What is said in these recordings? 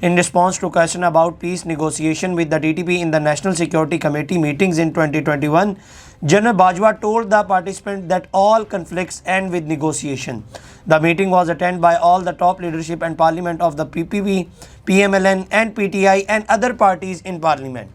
in response to question about peace negotiation with the TTP in the National Security Committee meetings in 2021. General Bajwa told the participants that all conflicts end with negotiation. The meeting was attended by all the top leadership and parliament of the PPP, PMLN and PTI and other parties in parliament.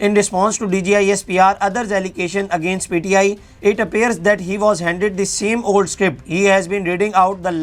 In response to DG ISPR others allegation against PTI, it appears that he was handed the same old script he has been reading out the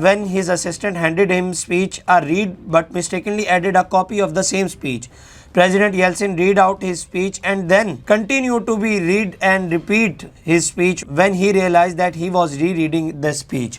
when his assistant handed him speech a read but mistakenly added a copy of the same speech. President Yeltsin read out his speech and then continued to be read and repeat his speech when he realized that he was rereading the speech.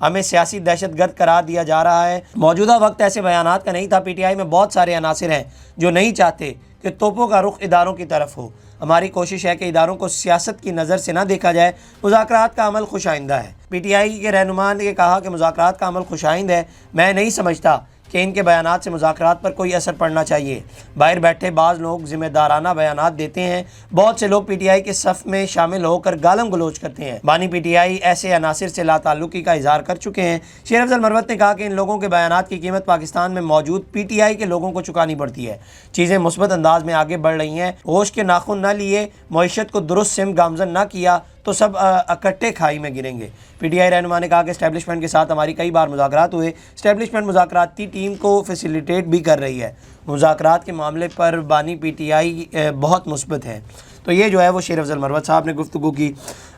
ہمیں سیاسی دہشت گرد قرار دیا جا رہا ہے۔ موجودہ وقت ایسے بیانات کا نہیں تھا۔ پی ٹی آئی میں بہت سارے عناصر ہیں جو نہیں چاہتے کہ توپوں کا رخ اداروں کی طرف ہو۔ ہماری کوشش ہے کہ اداروں کو سیاست کی نظر سے نہ دیکھا جائے۔ مذاکرات کا عمل خوش آئندہ ہے۔ پی ٹی آئی کے رہنما نے کہا کہ مذاکرات کا عمل خوش آئند ہے۔ میں نہیں سمجھتا کہ ان کے بیانات سے مذاکرات پر کوئی اثر پڑنا چاہیے۔ باہر بیٹھے بعض لوگ ذمہ دارانہ بیانات دیتے ہیں۔ بہت سے لوگ پی ٹی آئی کے صف میں شامل ہو کر گالم گلوچ کرتے ہیں۔ بانی پی ٹی آئی ایسے عناصر سے لا تعلقی کا اظہار کر چکے ہیں۔ شیر افضل مروت نے کہا کہ ان لوگوں کے بیانات کی قیمت پاکستان میں موجود پی ٹی آئی کے لوگوں کو چکانی پڑتی ہے۔ چیزیں مثبت انداز میں آگے بڑھ رہی ہیں۔ ہوش کے ناخن نہ لیے، معیشت کو درست سمت گامزن نہ کیا تو سب اکٹھے کھائی میں گریں گے۔ پی ٹی آئی رہنما نے کہا کہ اسٹیبلشمنٹ کے ساتھ ہماری کئی بار مذاکرات ہوئے۔ اسٹیبلشمنٹ مذاکراتی ٹیم کو فیسیلیٹیٹ بھی کر رہی ہے۔ مذاکرات کے معاملے پر بانی پی ٹی آئی بہت مثبت ہے۔ تو یہ جو ہے وہ شیر افضل مروت صاحب نے گفتگو کی۔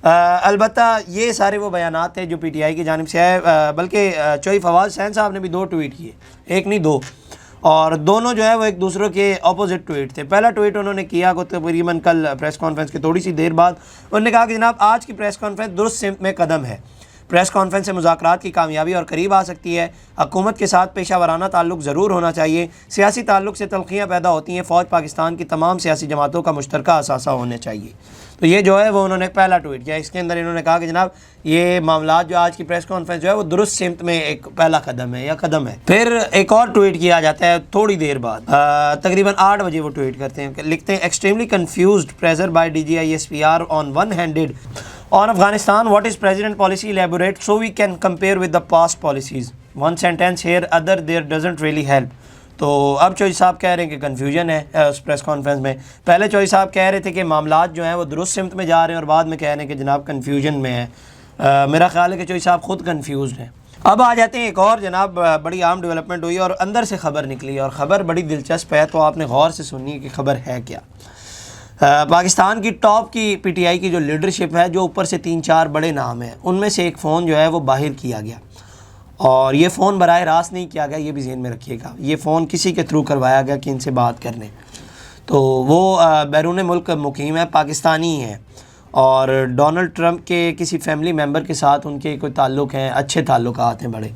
البتہ یہ سارے وہ بیانات تھے جو پی ٹی آئی کی جانب سے ہے، بلکہ چوئی فواز حسین صاحب نے بھی 2 ٹویٹ کیے، ایک نہیں 2، اور دونوں جو ہے وہ ایک دوسرے کے اپوزٹ ٹویٹ تھے۔ پہلا ٹویٹ انہوں نے کیا کو تقریباً کل پریس کانفرنس کے تھوڑی سی دیر بعد انہوں نے کہا کہ جناب آج کی پریس کانفرنس درست سمت میں قدم ہے۔ پریس کانفرنس سے مذاکرات کی کامیابی اور قریب آ سکتی ہے۔ حکومت کے ساتھ پیشہ ورانہ تعلق ضرور ہونا چاہیے۔ سیاسی تعلق سے تلخیاں پیدا ہوتی ہیں۔ فوج پاکستان کی تمام سیاسی جماعتوں کا مشترکہ اثاثہ ہونا چاہیے۔ تو یہ جو ہے وہ انہوں نے پہلا ٹویٹ کیا۔ اس کے اندر انہوں نے کہا کہ جناب یہ معاملات جو آج کی پریس کانفرنس جو ہے وہ درست سمت میں ایک پہلا قدم ہے یا قدم ہے۔ پھر ایک اور ٹویٹ کیا جاتا ہے تھوڑی دیر بعد، تقریباً 8 بجے وہ ٹویٹ کرتے ہیں، لکھتے ہیں extremely confused pressure by D G I S P R on one handed on Afghanistan, what is President policy elaborate so we can compare with the past policies. One sentence here, other there doesn't really help. تو اب چوئی صاحب کہہ رہے ہیں کہ confusion ہے اس press conference میں۔ پہلے چوئی صاحب کہہ رہے تھے کہ معاملات جو ہیں وہ درست سمت میں جا رہے ہیں، اور بعد میں کہہ رہے ہیں کہ جناب کنفیوژن میں ہے۔ میرا خیال ہے کہ چوئی صاحب خود کنفیوزڈ ہیں۔ اب آ جاتے ہیں ایک اور جناب بڑی عام ڈیولپمنٹ ہوئی اور اندر سے خبر نکلی، اور خبر بڑی دلچسپ ہے، تو آپ نے غور سے سنی کہ خبر ہے کیا۔ پاکستان کی ٹاپ کی پی ٹی آئی کی جو لیڈرشپ ہے، جو اوپر سے 3-4 بڑے نام ہیں، ان میں سے ایک فون جو ہے وہ باہر کیا گیا، اور یہ فون براہ راست نہیں کیا گیا، یہ بھی ذہن میں رکھیے گا۔ یہ فون کسی کے تھرو کروایا گیا کہ ان سے بات کرنے، تو وہ بیرون ملک مقیم ہے، پاکستانی ہیں، اور ڈونلڈ ٹرمپ کے کسی فیملی ممبر کے ساتھ ان کے کوئی تعلق ہیں، اچھے تعلقات ہیں بڑے،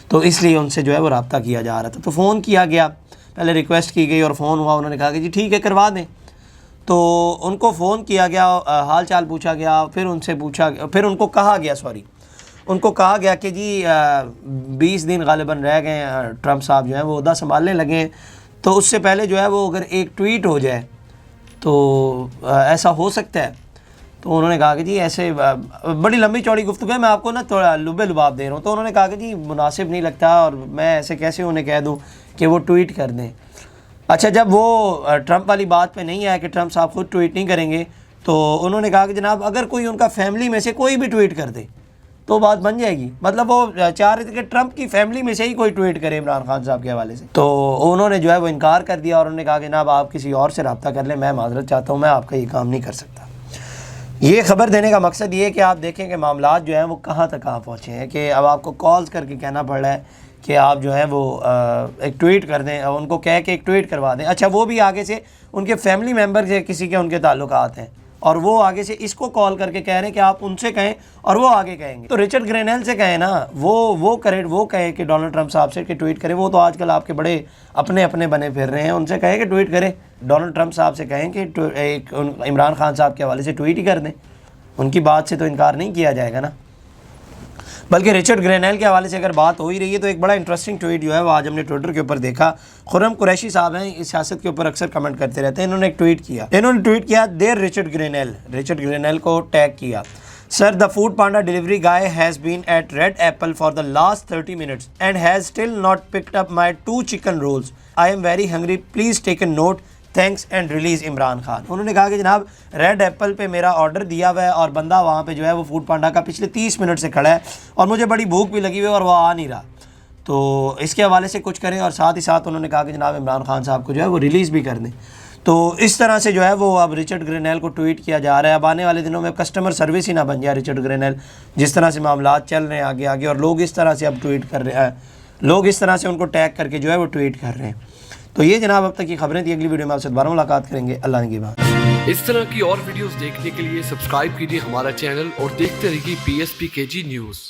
تو اس لیے ان سے جو ہے وہ رابطہ کیا جا رہا تھا۔ تو فون کیا گیا، پہلے ریکویسٹ کی گئی اور فون ہوا، انہوں نے کہا کہ جی ٹھیک ہے کروا دیں۔ تو ان کو فون کیا گیا، حال چال پوچھا گیا، پھر ان کو کہا گیا کہ جی 20 دن غالباً رہ گئے ہیں، ٹرمپ صاحب جو ہیں وہ عہدہ سنبھالنے لگے ہیں، تو اس سے پہلے جو ہے وہ اگر ایک ٹویٹ ہو جائے تو ایسا ہو سکتا ہے۔ تو انہوں نے کہا کہ جی ایسے بڑی لمبی چوڑی گفتگو ہے، میں آپ کو نا تھوڑا لبے لباب دے رہا ہوں۔ تو انہوں نے کہا کہ جی مناسب نہیں لگتا، اور میں ایسے کیسے انہیں کہہ دوں کہ وہ ٹویٹ کر دیں۔ اچھا، جب وہ ٹرمپ والی بات پہ نہیں آیا کہ ٹرمپ صاحب خود ٹویٹ نہیں کریں گے، تو انہوں نے کہا کہ جناب اگر کوئی ان کا فیملی میں سے کوئی بھی ٹویٹ کر دے تو بات بن جائے گی۔ مطلب وہ چاہ رہے تھے کہ ٹرمپ کی فیملی میں سے ہی کوئی ٹویٹ کرے عمران خان صاحب کے حوالے سے، تو انہوں نے جو ہے وہ انکار کر دیا، اور انہوں نے کہا کہ جناب آپ کسی اور سے رابطہ کر لیں، میں معذرت چاہتا ہوں، میں آپ کا یہ کام نہیں کر سکتا۔ یہ خبر دینے کا مقصد یہ ہے کہ آپ دیکھیں کہ معاملات جو ہیں وہ کہاں تک پہنچے ہیں، کہ اب آپ کو کالز کر کے کہنا پڑ رہا ہے کہ آپ جو ہے وہ ایک ٹویٹ کر دیں، ان کو کہہ کے ایک ٹویٹ کروا دیں۔ اچھا، وہ بھی آگے سے ان کے فیملی ممبر سے کسی کے ان کے تعلقات ہیں، اور وہ آگے سے اس کو کال کر کے کہہ رہے ہیں کہ آپ ان سے کہیں، اور وہ آگے کہیں گے۔ تو رچرڈ گرینیل سے کہیں نا، وہ کہے کہ ڈونلڈ ٹرمپ صاحب سے کہ ٹویٹ کرے، وہ تو آج کل آپ کے بڑے اپنے بنے پھر رہے ہیں، ان سے کہیں کہ ٹویٹ کرے۔ ڈونلڈ ٹرمپ صاحب سے کہیں کہ عمران خان صاحب کے حوالے سے ٹویٹ ہی کر دیں، ان کی بات سے تو انکار نہیں کیا جائے گا نا۔ بلکہ رچرڈ گرینیل کے حوالے سے اگر بات ہو ہی رہی ہے تو ایک بڑا انٹرسٹنگ ٹویٹ جو ہے وہ آج ہم نے ٹویٹر کے اوپر دیکھا۔ خرم قریشی صاحب ہیں، اس سیاست کے اوپر اکثر کمنٹ کرتے رہتے ہیں، انہوں نے ایک ٹویٹ کیا دیر رچرڈ گرینیل کو ٹیگ کیا۔ سر، the food panda delivery guy has been at Red Apple for the last 30 minutes and has still not picked up my 2 chicken rolls. I am very hungry. Please take a note. Thanks and release Imran Khan. انہوں نے کہا کہ جناب red apple پہ میرا order دیا ہوا ہے، اور بندہ وہاں پہ جو ہے وہ فوڈ پانڈا کا پچھلے 30 منٹ سے کھڑا ہے، اور مجھے بڑی بھوک بھی لگی ہوئی ہے اور وہ آ نہیں رہا، تو اس کے حوالے سے کچھ کریں، اور ساتھ ہی ساتھ انہوں نے کہا کہ جناب عمران خان صاحب کو جو ہے وہ ریلیز بھی کر دیں۔ تو اس طرح سے جو ہے وہ اب رچرڈ گرینیل کو ٹویٹ کیا جا رہا ہے۔ اب آنے والے دنوں میں کسٹمر سروس ہی نہ بن جائے رچرڈ گرینیل، جس طرح سے معاملات چل رہے ہیں آگے، اور لوگ اس طرح سے اب ٹویٹ کر رہے ہیں، لوگ اس طرح سے ان کو ٹیگ کر کے جو ہے وہ ٹویٹ کر رہے ہیں۔ تو یہ جناب اب تک کی خبریں تھیں، اگلی ویڈیو میں آپ سے دوبارہ ملاقات کریں گے۔ اللہ نگہبان۔ اس طرح کی اور ویڈیوز دیکھنے کے لیے سبسکرائب کیجیے ہمارا چینل اور دیکھتے رہیے PSPKG نیوز۔